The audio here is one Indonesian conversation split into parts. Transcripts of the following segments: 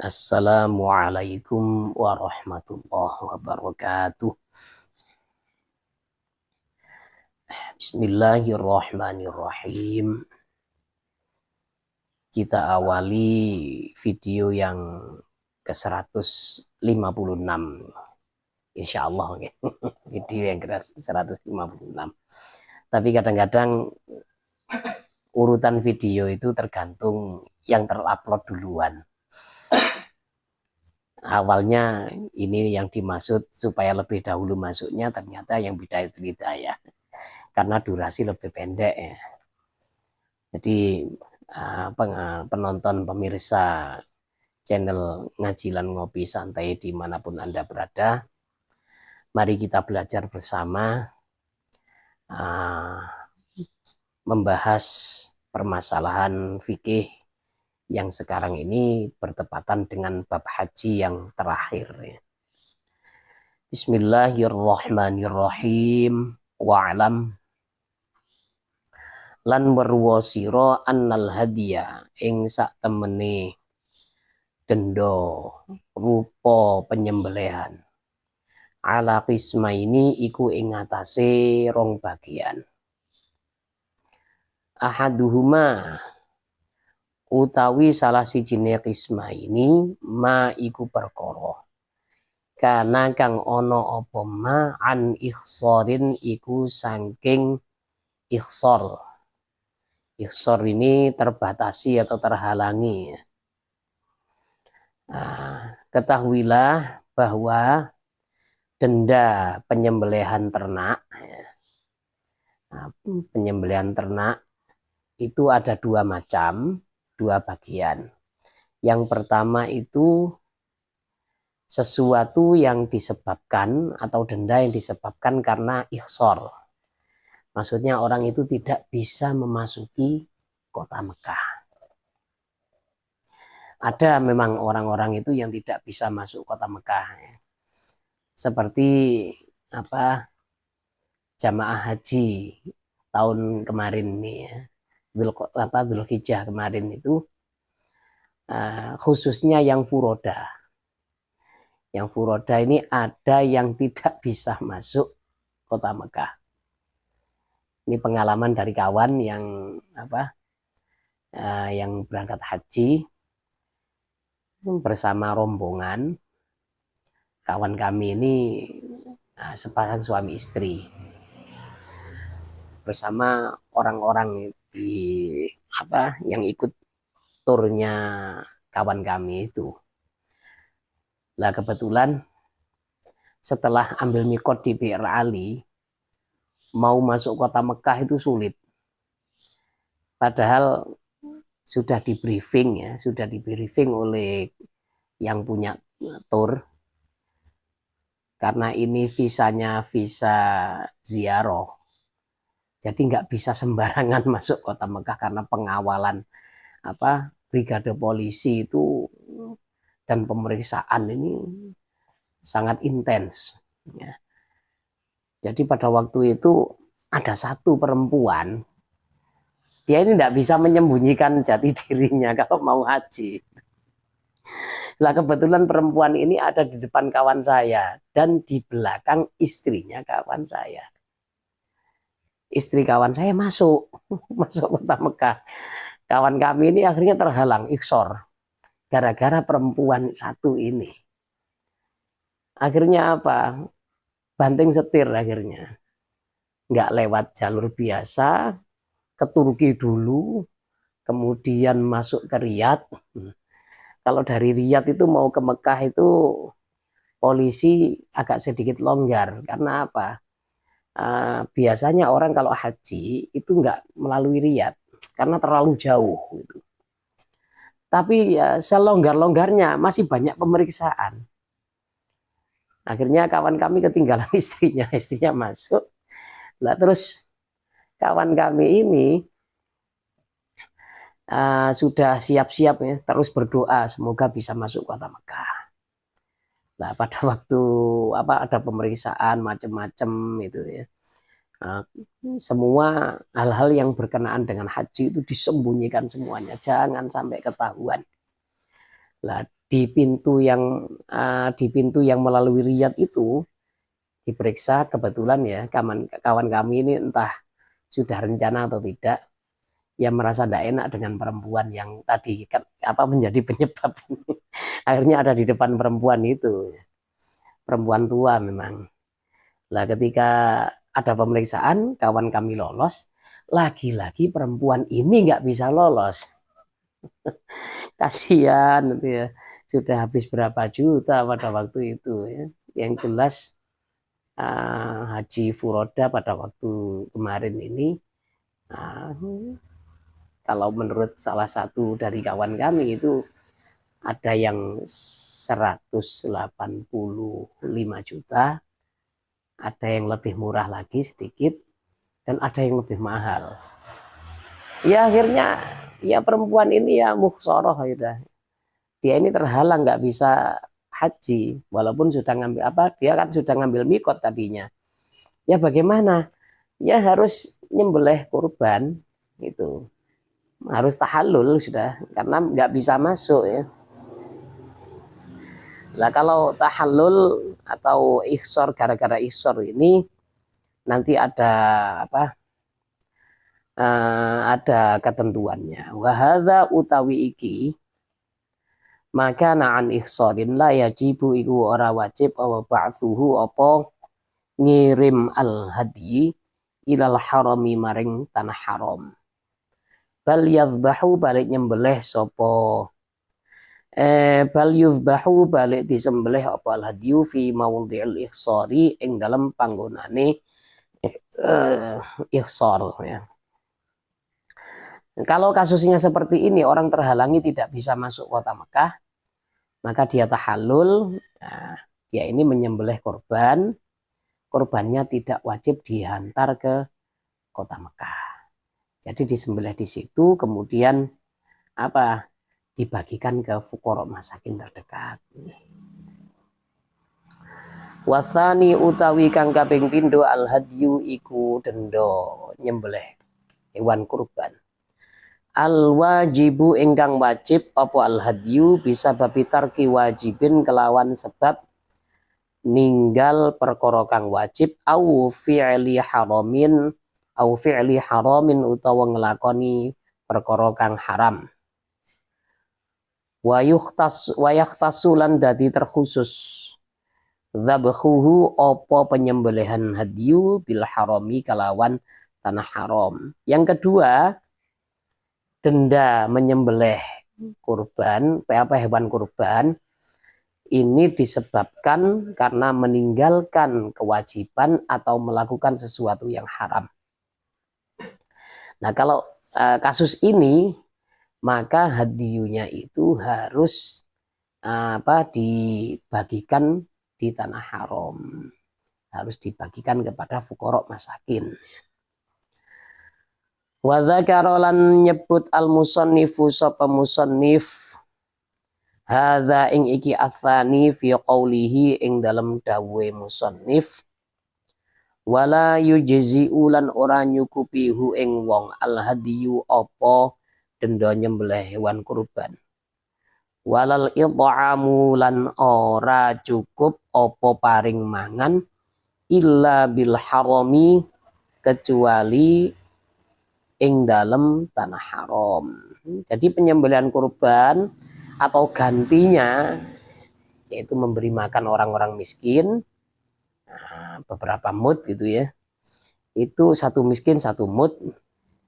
Assalamualaikum warahmatullahi wabarakatuh. Bismillahirrahmanirrahim. Kita awali video yang ke-156. Insya Allah. Video yang ke-156. Tapi kadang-kadang urutan video itu tergantung yang terupload duluan. Awalnya ini yang dimaksud supaya lebih dahulu masuknya, ternyata yang bidayah karena durasi lebih pendek ya. Jadi penonton pemirsa channel Ngajilan Ngopi Santai dimanapun Anda berada, mari kita belajar bersama membahas permasalahan fikih yang sekarang ini bertepatan dengan bab haji yang terakhir. Bismillahirrahmanirrahim. Wa'lam lan weruwa sira annal hadiya ing sak temene denda rupa penyembelihan ala qismaini iku ing atase rong bagian. Ahaduhuma utawi salah sijine qismaini ma iku perkara kana kang ana apa ma an ikhsarin iku saking ikhsar. Ikhsar ini terbatasi atau terhalangi. Ketahuilah bahwa denda penyembelihan ternak, penyembelihan ternak itu ada dua macam, dua bagian. Yang pertama itu sesuatu yang disebabkan atau denda yang disebabkan karena ikhsar. Maksudnya orang itu tidak bisa memasuki kota Mekah. Ada memang orang-orang itu yang tidak bisa masuk kota Mekah. Seperti jamaah haji tahun kemarin nih ya. Dzulhijjah kemarin itu khususnya yang furoda. Yang furoda ini ada yang tidak bisa masuk kota Mekah. Ini pengalaman dari kawan yang yang berangkat haji bersama rombongan. Kawan kami ini sepasang suami istri bersama orang-orang yang ikut turnya kawan kami itu. Nah kebetulan setelah ambil mikot di Bir Ali, mau masuk kota Mekah itu sulit. Padahal sudah di briefing oleh yang punya tur. Karena ini visanya visa ziarah. Jadi nggak bisa sembarangan masuk kota Mekah karena pengawalan brigade polisi itu dan pemeriksaan ini sangat intens. Ya. Jadi pada waktu itu ada satu perempuan, dia ini tidak bisa menyembunyikan jati dirinya kalau mau haji. Nah kebetulan perempuan ini ada di depan kawan saya dan di belakang istrinya kawan saya. Istri kawan saya masuk kota Mekah. Kawan kami ini akhirnya terhalang ikhsar gara-gara perempuan satu ini. Akhirnya banting setir akhirnya. Nggak lewat jalur biasa, ke Turki dulu, kemudian masuk ke Riyadh. Kalau dari Riyadh itu mau ke Mekah itu polisi agak sedikit longgar. Karena biasanya orang kalau haji itu nggak melalui Riyadh karena terlalu jauh. Gitu. Tapi ya selonggar-longgarnya masih banyak pemeriksaan. Akhirnya kawan kami ketinggalan istrinya masuk. Lah terus kawan kami ini sudah siap-siap ya, terus berdoa semoga bisa masuk kota Mekah. Nah pada waktu ada pemeriksaan macam-macam itu ya, semua hal-hal yang berkenaan dengan haji itu disembunyikan semuanya, jangan sampai ketahuan. Nah di pintu yang melalui Riyadh itu diperiksa, kebetulan ya kawan kami ini entah sudah rencana atau tidak, ya merasa tidak enak dengan perempuan yang tadi kan apa menjadi penyebab ini. Akhirnya ada di depan perempuan itu, perempuan tua memang. Lah ketika ada pemeriksaan, kawan kami lolos, lagi-lagi perempuan ini nggak bisa lolos. Kasihan gitu ya, sudah habis berapa juta pada waktu itu ya. Yang jelas Haji Furoda pada waktu kemarin ini, kalau menurut salah satu dari kawan kami itu ada yang 185 juta, ada yang lebih murah lagi sedikit, dan ada yang lebih mahal. Ya akhirnya ya perempuan ini ya mukhsoroh ya, dia ini terhalang nggak bisa haji, walaupun sudah ngambil dia kan sudah ngambil mikot tadinya. Ya bagaimana? Ya harus nyembelih kurban itu, harus tahallul sudah, karena nggak bisa masuk ya. Lah kalau tahallul atau ihsor, gara-gara ihsor ini nanti ada ada ketentuannya. Wahada utawi iki maka na'an ihsorin la yajibu iku ora wajib awa ba'thuhu apa ngirim al hadi ilal harami maring tanah haram. Bal yadhbahu balik nyembelih sopo bal yuzbahu balik disembelih apa al hadiyu fi mawdhi'il ihsari ing dalam panggonane ihsar ya. Kalau kasusnya seperti ini, orang terhalangi tidak bisa masuk kota Mekah, maka dia tahallul, nah, dia ini menyembelih korban, korbannya tidak wajib dihantar ke kota Mekah. Jadi disembelih di situ, kemudian dibagikan ke fuqara masakin terdekat. Wasani utawi kang kaping pindho al hadyu iku dendo nyembelih hewan kurban. Al wajibu ingkang wajib apa al hadyu bisa babi tarki wajibin kelawan sebab ninggal perkara kang wajib au fi'li haramin utawa ngelakoni perkara kang haram. Wa yakhtasu lan dadi terkhusus dzabhuhu apa penyembelihan hadyu bil harami kalawan tanah haram. Yang kedua, denda menyembelih kurban, hewan kurban ini disebabkan karena meninggalkan kewajiban atau melakukan sesuatu yang haram. Nah, kalau kasus ini maka hadiyunya itu harus dibagikan di tanah haram, harus dibagikan kepada fuqara masakin. Wa dzakara lan nyebut al musannifu sapa musannif hadza ing iki atsani fi qaulihi ing dalam dawuhe musannif wala yujzi'u lan ora nyukupi hu ing wong al hadiyu apa denda nyembelih hewan kurban walal id'amu lan ora cukup apa paring mangan illa bil harami kecuali ing dalam tanah haram. Jadi penyembelihan kurban atau gantinya yaitu memberi makan orang-orang miskin, beberapa mud gitu ya. Itu satu miskin satu mud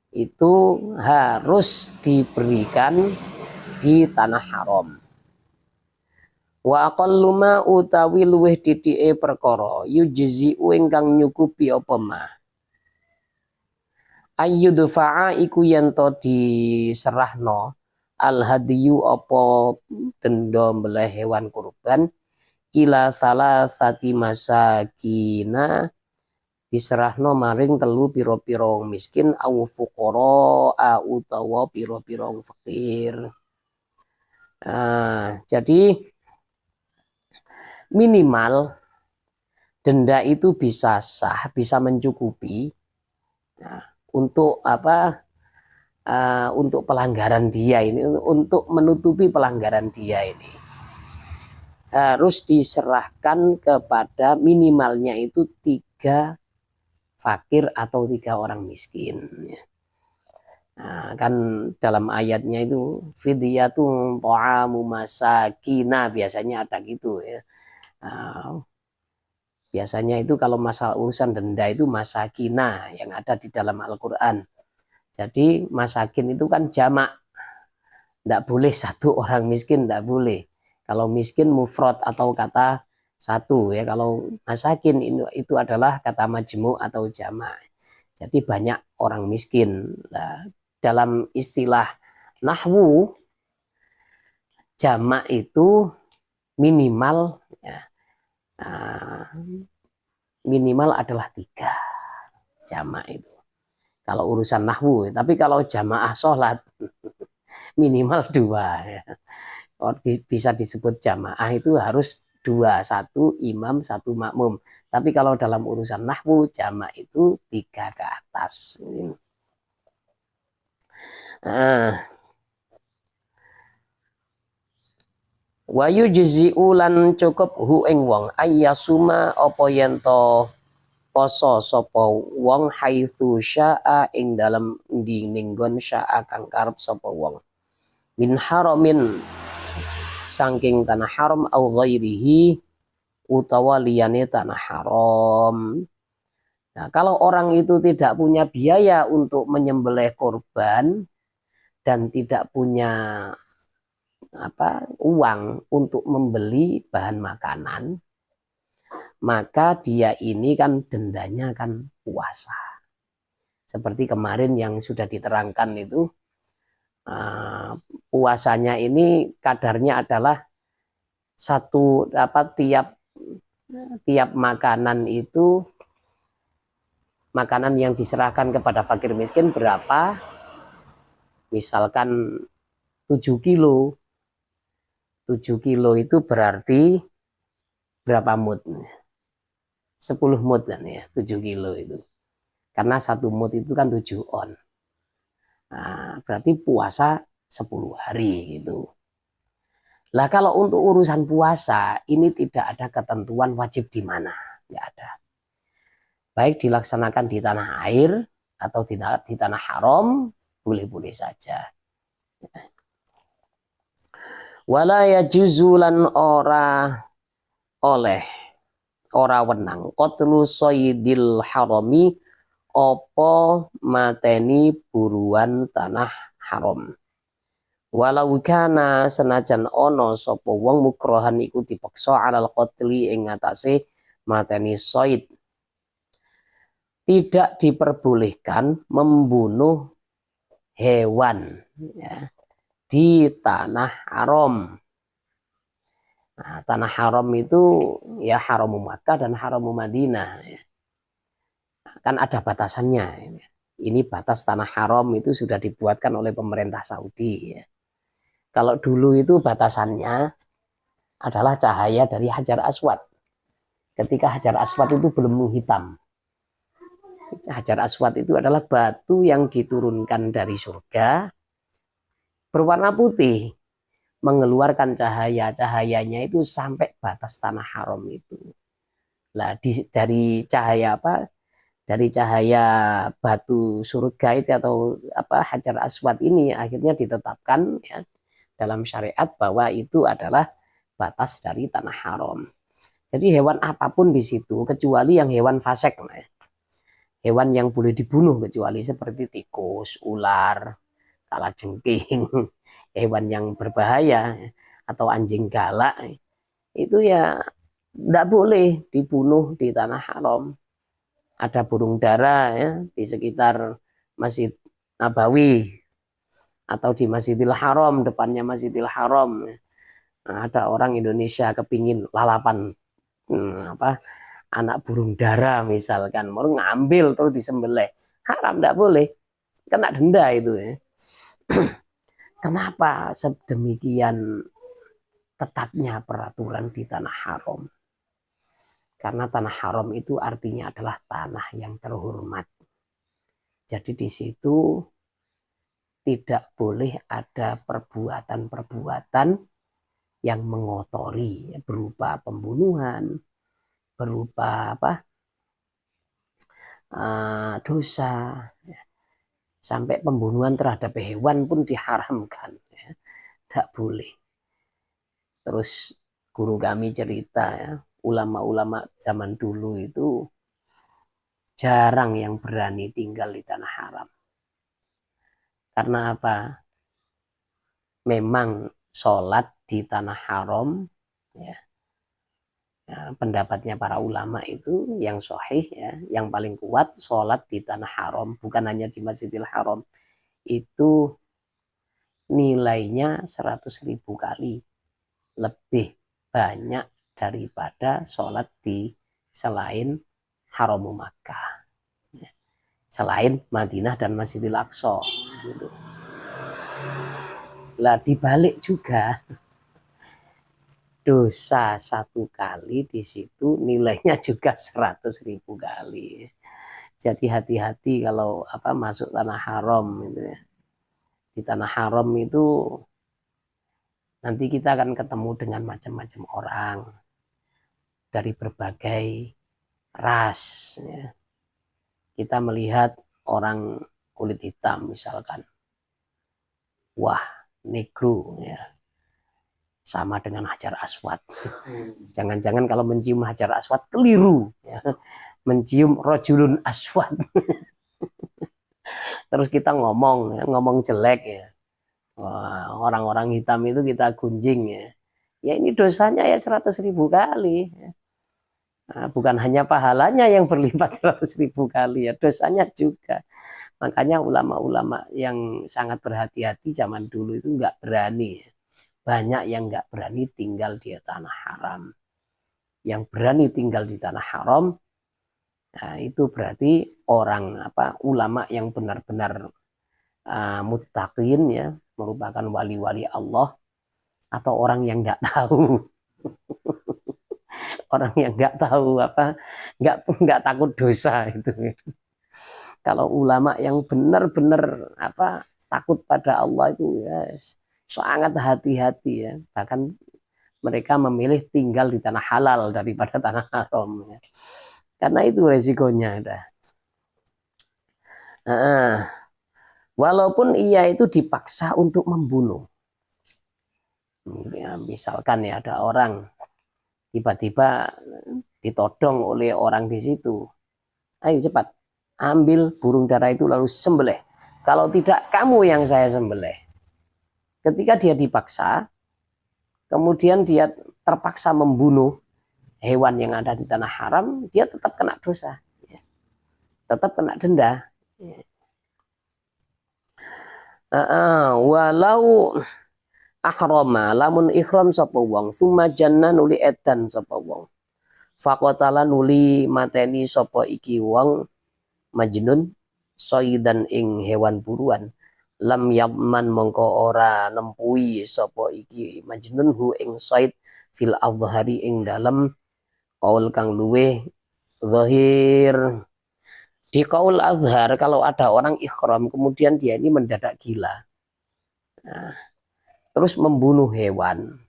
itu harus diberikan di tanah haram. Wa aqallu ma utawi luweh dithike perkara yujzi'u ingkang nyukupi apa mah ayyudfa'a iku yen to diserahno al hadiyu apa denda mbeleh hewan kurban ila salasati masakina diserahno maring telu pira-pira miskin au fuqara utawa pira-pira fakir. Jadi minimal denda itu bisa sah, bisa mencukupi untuk untuk pelanggaran dia ini, untuk menutupi pelanggaran dia ini. harus diserahkan kepada minimalnya itu 3 fakir atau 3 orang miskin. Nah, kan dalam ayatnya itu fidyatun ta'amu masakina, biasanya ada gitu ya. Nah, biasanya itu kalau masalah urusan denda itu masakina yang ada di dalam Al-Quran. Jadi masakin itu kan jamak, tidak boleh 1 orang miskin, tidak boleh. Kalau miskin mufrad atau kata 1 ya. Kalau masakin itu adalah kata majmu' atau jamak. Jadi banyak orang miskin. Nah, dalam istilah nahwu jamak itu minimal ya, minimal adalah 3 jamak itu. Kalau urusan nahwu, tapi kalau jamaah sholat minimal 2 ya. Bisa disebut jamaah itu harus 2, 1 imam 1 makmum. Tapi kalau dalam urusan nahwu jamak itu 3 ke atas. Wa yujzi'u lan cukup hu ing wong ayyasuma apa yen to poso sapa wong haitsu syaa ing dalem ndi ninggon syaa kang karep sapa wong min haramin saking tanah haram au ghairihi utawa liyane tanah haram. Nah, kalau orang itu tidak punya biaya untuk menyembelih korban dan tidak punya uang untuk membeli bahan makanan, maka dia ini kan dendanya kan puasa. Seperti kemarin yang sudah diterangkan itu, puasanya ini kadarnya adalah tiap makanan itu, makanan yang diserahkan kepada fakir miskin berapa, misalkan 7 kilo. 7 kilo itu berarti berapa mud? 10 mud kan ya, 7 kilo itu. Karena 1 mud itu kan 7 on. Nah, berarti puasa 10 hari gitu. Lah kalau untuk urusan puasa ini tidak ada ketentuan wajib di mana, tidak ada. Baik dilaksanakan di tanah air atau di tanah haram, boleh-boleh saja. Wala yajuzu lan ora oleh ora wenang qatlu sayyidil harami apa mateni buruan tanah haram. Walau kana senajan ono sapa wong mukrohan iku dipaksa alal qatli ing ngatasé mateni sayyid. Tidak diperbolehkan membunuh hewan ya, di tanah haram. Nah, tanah haram itu ya haram Makkah dan haram Madinah. Ya. Kan ada batasannya. Ini batas tanah haram itu sudah dibuatkan oleh pemerintah Saudi. Ya. Kalau dulu itu batasannya adalah cahaya dari Hajar Aswad. Ketika Hajar Aswad itu belum menghitam. Hajar Aswad itu adalah batu yang diturunkan dari surga berwarna putih, mengeluarkan cahayanya itu sampai batas tanah haram itu. Nah, dari cahaya dari cahaya batu surga itu atau Hajar Aswad ini akhirnya ditetapkan ya, dalam syariat bahwa itu adalah batas dari tanah haram. Jadi hewan apapun di situ kecuali yang hewan fasik, hewan yang boleh dibunuh kecuali seperti tikus, ular, kalajengking, hewan yang berbahaya atau anjing galak itu ya tidak boleh dibunuh di tanah haram. Ada burung dara ya di sekitar Masjid Nabawi atau di Masjidil Haram, depannya Masjidil Haram. Nah, ada orang Indonesia kepingin lalapan anak burung dara misalkan, mau ngambil terus disembelih, haram, tidak boleh, kena denda itu ya. Kenapa sedemikian ketatnya peraturan di tanah haram? Karena tanah haram itu artinya adalah tanah yang terhormat. Jadi di situ tidak boleh ada perbuatan-perbuatan yang mengotori, berupa pembunuhan, berupa dosa, sampai pembunuhan terhadap hewan pun diharamkan, tidak boleh. Terus guru kami cerita, ulama-ulama zaman dulu itu jarang yang berani tinggal di tanah haram. Karena apa? Memang sholat di tanah haram, pendapatnya para ulama itu yang sahih, yang paling kuat, sholat di tanah haram, bukan hanya di Masjidil Haram, itu nilainya 100.000 kali lebih banyak daripada sholat di selain Haram Makkah, selain Madinah dan Masjidil Aqsa gitu. Lah dibalik juga, dosa satu kali di situ nilainya juga 100.000 kali. Jadi hati-hati kalau masuk tanah haram gitu ya. Di tanah haram itu nanti kita akan ketemu dengan macam-macam orang dari berbagai ras. Ya. Kita melihat orang kulit hitam misalkan, wah negro ya, sama dengan Hajar Aswad. Jangan-jangan kalau mencium Hajar Aswad keliru, ya. Mencium rojulun aswad. Terus kita ngomong jelek ya. Orang-orang hitam itu kita gunjing ya. Ya ini dosanya ya 100.000 kali. Nah, bukan hanya pahalanya yang berlipat 100.000 kali ya, dosanya juga. Makanya ulama-ulama yang sangat berhati-hati zaman dulu itu nggak berani. Banyak yang nggak berani tinggal di tanah haram. Yang berani tinggal di tanah haram, nah, itu berarti orang ulama yang benar-benar muttaqin ya, merupakan wali-wali Allah, atau orang yang nggak tahu. Orang yang nggak tahu nggak takut dosa itu. Kalau ulama yang benar-benar takut pada Allah itu ya sangat hati-hati ya. Bahkan mereka memilih tinggal di tanah halal daripada tanah haram ya. Karena itu resikonya dah. Walaupun ia itu dipaksa untuk membunuh. Ya, misalkan ya ada orang tiba-tiba ditodong oleh orang di situ. Ayo cepat, ambil burung dara itu lalu sembelih. Kalau tidak kamu yang saya sembelih. Ketika dia dipaksa, kemudian dia terpaksa membunuh hewan yang ada di tanah haram, dia tetap kena dosa. Tetap kena denda. Walau akhrama lamun ikhram sapa wong summa janna nuli edan sapa wong faqatala nuli mateni sapa iki wong majnun soidan ing hewan buruan lam yabman mongko ora nempui sapa iki majnun hu ing soid fil azhari ing dalem qaul kang luweh zahir. Di qaul azhar kalau ada orang ikhram kemudian dia ini mendadak gila, nah, terus membunuh hewan,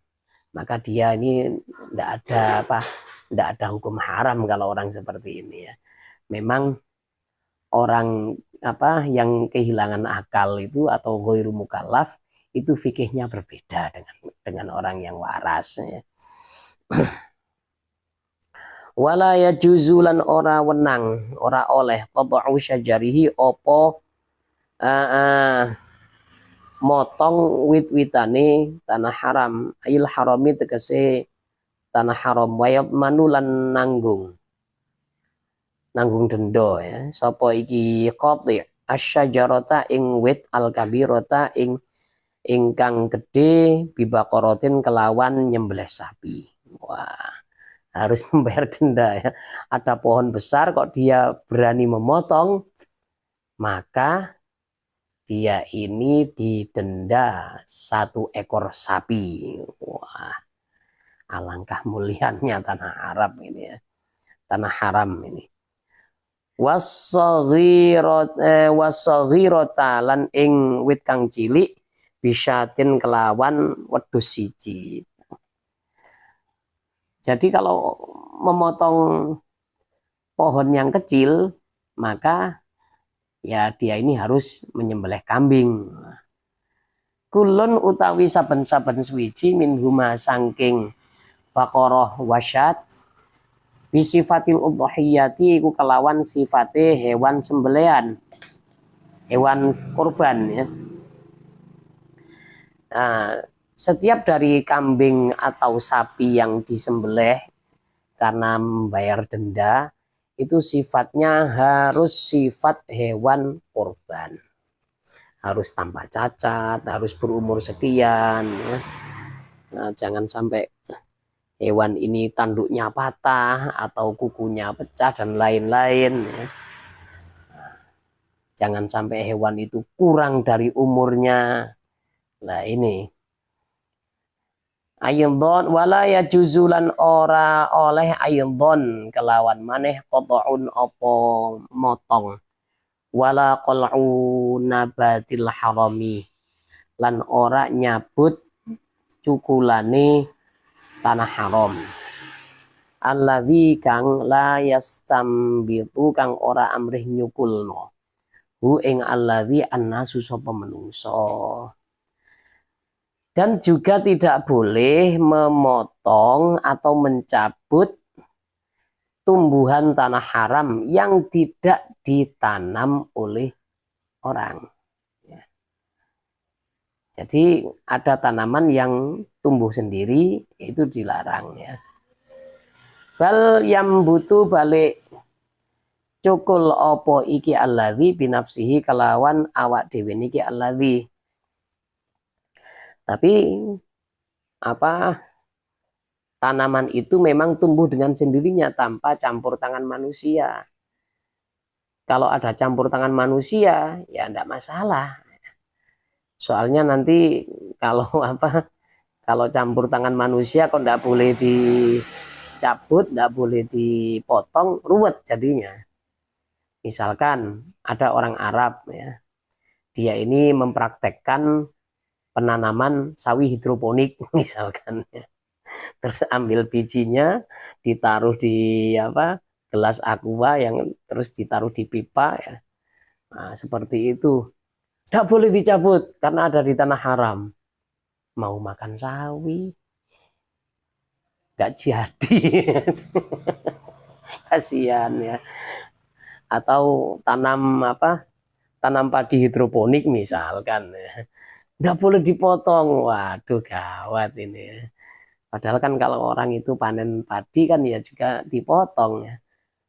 maka dia ini tidak ada hukum haram kalau orang seperti ini ya. Memang orang yang kehilangan akal itu atau ghairu mukallaf itu fikihnya berbeda dengan orang yang waras ya. Wala yajuzulan ora wenang ora oleh qad'u syajarihi opo motong wit-witane tanah haram ayil harami tegese tanah haram wayat manulan nanggung denda ya sapa iki qati asyajarata ing wit al kabirata ing ingkang gede bibaqaratin kelawan nyembelih sapi. Wah, harus membayar denda ya. Ada pohon besar kok dia berani memotong, maka dia ini didenda 1 ekor sapi. Wah, alangkah mulianya tanah Arab ini ya. Tanah haram ini. Wasaghirata lan ing wit kang cilik bisyatin kelawan wedhus siji. Jadi kalau memotong pohon yang kecil, maka ya dia ini harus menyembelih kambing. Kulun utawi saben-saben swiji minhuma sangking baqarah wasyat bisifatil udhiyati iku kelawan sifate hewan sembelihan, hewan kurban ya. Nah, setiap dari kambing atau sapi yang disembelih karena membayar denda itu sifatnya harus sifat hewan kurban, harus tanpa cacat, harus berumur sekian ya. Nah, jangan sampai hewan ini tanduknya patah atau kukunya pecah dan lain-lain ya. Jangan sampai hewan itu kurang dari umurnya. Nah ini ayndon wala yajuzulan ora oleh ayndon kelawan maneh qat'un apa motong wala qal'u nabatil harami lan ora nyabut cukulane tanah haram alladzi kang la yastambitu kang ora amrih nyukulno hu ing alladzi annasu sapa menungso. Dan juga tidak boleh memotong atau mencabut tumbuhan tanah haram yang tidak ditanam oleh orang. Jadi ada tanaman yang tumbuh sendiri itu dilarang ya. Bal yang butuh balik cukul opo iki alladzi binafsihi kelawan awak dhewe niki alladzi. Tapi tanaman itu memang tumbuh dengan sendirinya tanpa campur tangan manusia. Kalau ada campur tangan manusia ya enggak masalah. Soalnya nanti kalau kalau campur tangan manusia kok enggak boleh dicabut, enggak boleh dipotong, ruwet jadinya. Misalkan ada orang Arab ya. Dia ini mempraktekkan penanaman sawi hidroponik misalkan ya. Terus ambil bijinya ditaruh di gelas aqua yang terus ditaruh di pipa ya. Nah, seperti itu. Tidak boleh dicabut karena ada di tanah haram. Mau makan sawi nggak jadi. Kasihan ya. Atau tanam padi hidroponik misalkan ya. Nggak boleh dipotong. Waduh gawat ini. Padahal kan kalau orang itu panen padi kan ya juga dipotong ya.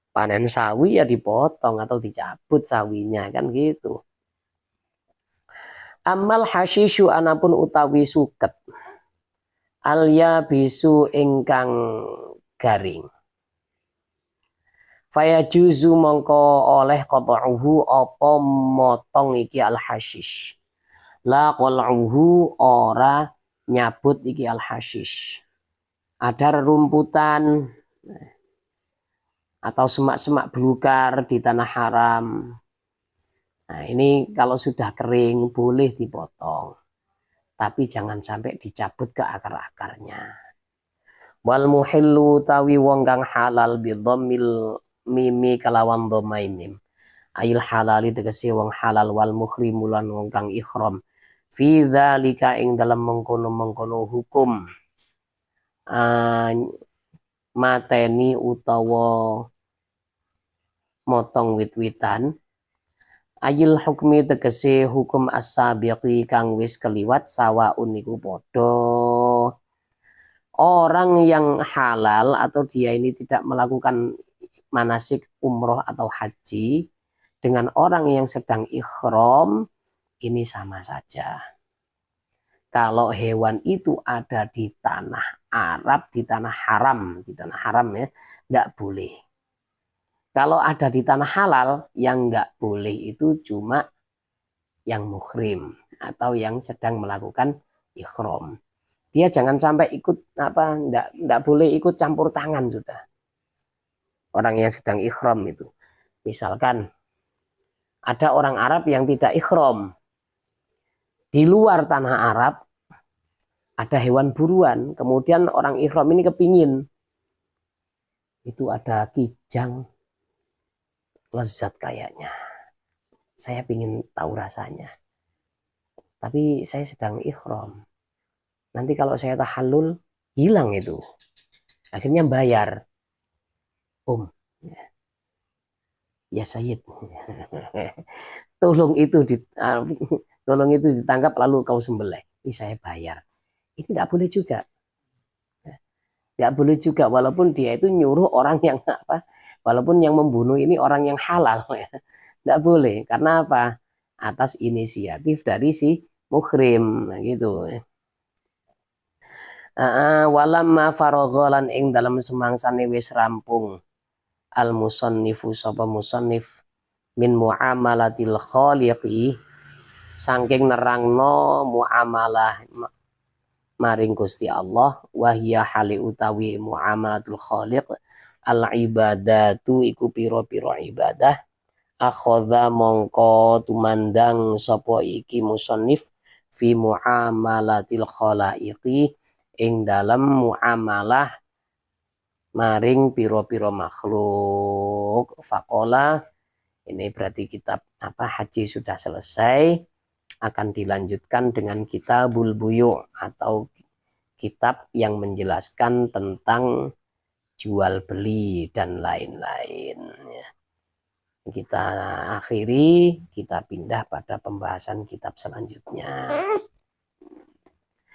Panen sawi ya dipotong atau dicabut sawinya kan gitu. Amal hasisyu anapun utawi suket. Alya bisu ingkang garing. Faya juzu mongko oleh qat'uhu apa motong iki al hashish. La qal'uhu ora nyabut iki al hashish. Ada rerumputan atau semak-semak belukar di tanah haram. Nah ini kalau sudah kering boleh dipotong. Tapi jangan sampai dicabut ke akar-akarnya. Wal muhillu tawi wong kang halal bidhammil mimi kalawan dhamai mim. Ail halali tegese wong halal wal muhrimu lan wong kang ihram. Fi dzalika ing dalam mengkono-mengkono hukum mateni utawa motong wit-witan ayil hukmi tegese hukum as-sabiqi kang wis keliwat sawaun niku padha. Orang yang halal atau dia ini tidak melakukan manasik umroh atau haji dengan orang yang sedang ikhram ini sama saja. Kalau hewan itu ada di tanah Arab, di tanah haram ya, enggak boleh. Kalau ada di tanah halal, yang enggak boleh itu cuma yang muhrim atau yang sedang melakukan ikhram. Dia jangan sampai ikut enggak boleh ikut campur tangan sudah. Orang yang sedang ikhram itu. Misalkan ada orang Arab yang tidak ikhram. Di luar tanah Arab ada hewan buruan, kemudian orang ikhram ini kepingin itu ada kijang lezat kayaknya. Saya ingin tahu rasanya. Tapi saya sedang ikhram. Nanti kalau saya tahallul, hilang itu. Akhirnya bayar. Ya Sayyid. Tolong itu tolong itu ditangkap lalu kau sembelih. Ini saya bayar. Ini tidak boleh juga. Tidak boleh juga walaupun dia itu nyuruh orang yang apa? Walaupun yang membunuh ini orang yang halal ya. Tidak boleh karena apa? Atas inisiatif dari si muhrim gitu. Walamma faraghalan ing dalam semangsane wis rampung al musannifu sapa musannif min muamalatil khaliqi saking nerangno muamalah maring Gusti Allah wahya hali utawi muamalatul khaliq al ibadatu iku pira-pira ibadah akhadha mongko tumandang sapa iki musannif fi muamalatil khalaiqi ing dalam muamalah maring pira-pira makhluk. Faqala, ini berarti kitab haji sudah selesai, akan dilanjutkan dengan kitabul buyu atau kitab yang menjelaskan tentang jual beli dan lain-lain. Kita akhiri, kita pindah pada pembahasan kitab selanjutnya.